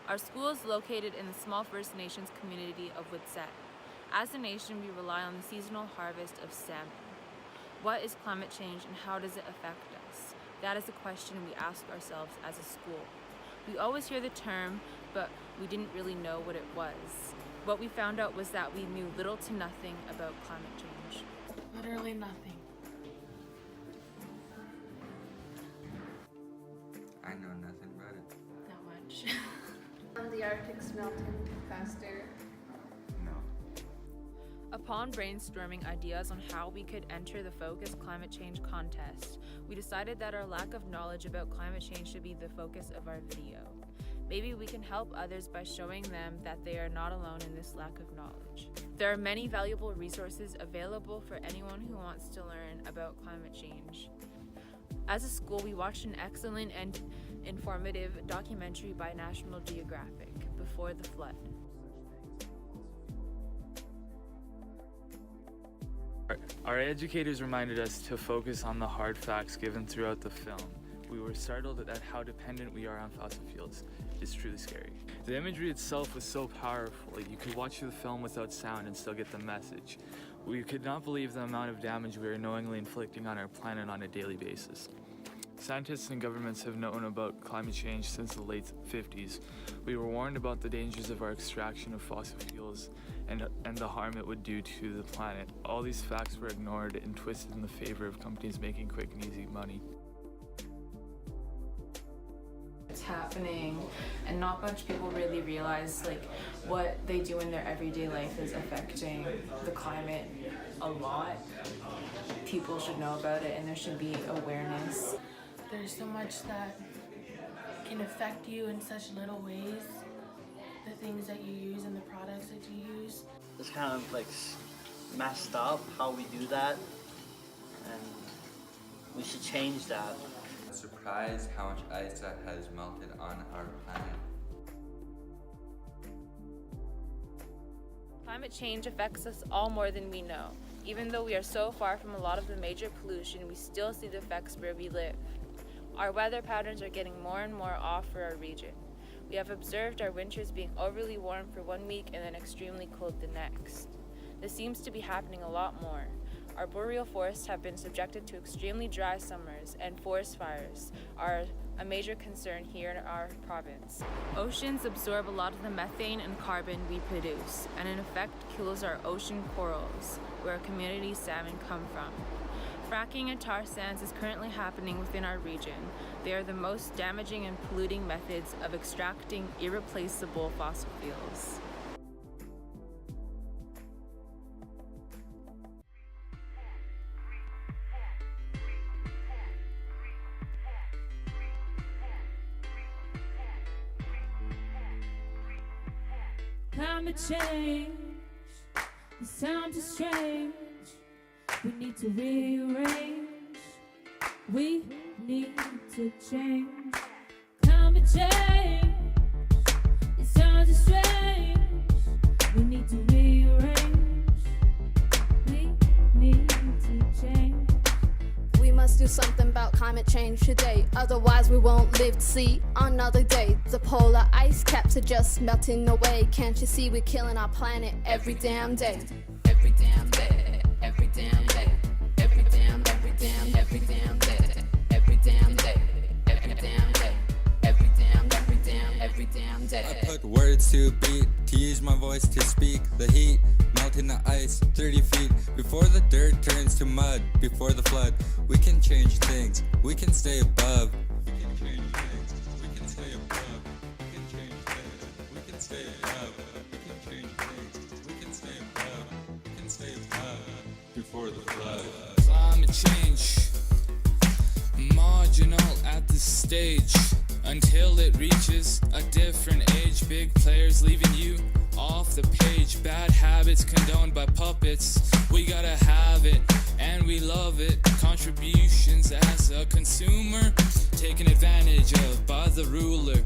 Our school is located in the small First Nations community of Witsett. As a nation, we rely on the seasonal harvest of salmon. What is climate change and how does it affect us? That is a question we ask ourselves as a school. We always hear the term, but we didn't really know what it was. What we found out was that we knew little to nothing about climate change. Literally nothing. I know nothing about it. Not much. The Arctic's melting faster. No. Upon brainstorming ideas on how we could enter the Focus Climate Change contest, we decided that our lack of knowledge about climate change should be the focus of our video. Maybe we can help others by showing them that they are not alone in this lack of knowledge. There are many valuable resources available for anyone who wants to learn about climate change. As a school, we watched an excellent and informative documentary by National Geographic, Before the Flood. Our educators reminded us to focus on the hard facts given throughout the film. We were startled at how dependent we are on fossil fuels. It's truly scary. The imagery itself was so powerful. You could watch the film without sound and still get the message. We could not believe the amount of damage we are knowingly inflicting on our planet on a daily basis. Scientists and governments have known about climate change since the late 50s. We were warned about the dangers of our extraction of fossil fuels and the harm it would do to the planet. All these facts were ignored and twisted in the favor of companies making quick and easy money. It's happening, and not much people really realize what they do in their everyday life is affecting the climate a lot. People should know about it and there should be awareness. There's so much that can affect you in such little ways. The things that you use and the products that you use. It's kind of messed up how we do that, and we should change that. I'm surprised how much ice that has melted on our planet. Climate change affects us all more than we know. Even though we are so far from a lot of the major pollution, we still see the effects where we live. Our weather patterns are getting more and more off for our region. We have observed our winters being overly warm for 1 week and then extremely cold the next. This seems to be happening a lot more. Our boreal forests have been subjected to extremely dry summers, and forest fires are a major concern here in our province. Oceans absorb a lot of the methane and carbon we produce, and in effect kills our ocean corals, where our community salmon come from. Fracking and tar sands is currently happening within our region. They are the most damaging and polluting methods of extracting irreplaceable fossil fuels. Climate change, it sounds too strange. We need to rearrange. We need to change. Climate change, it sounds too strange. We need to rearrange. We need to change. We must do something about climate change today, otherwise we won't live to see another day. The polar ice caps are just melting away. Can't you see we're killing our planet every damn day? Every damn day, every damn day, every damn day, every damn day, every damn day, every damn day, every damn day. I put words to beat, to use my voice to speak. The heat, melting the ice 30 feet. Before the dirt turns to mud, before the flood. We can change things, we can stay above. We can change things, we can stay above. We can change things, we can stay above. We can change things, we can stay above. We can stay above. Before the flood. Climate change, marginal at this stage, until it reaches a different age. Big players leaving you off the page. Bad habits condoned by puppets. We gotta have it, and we love it. Contributions as a consumer taken advantage of by the ruler.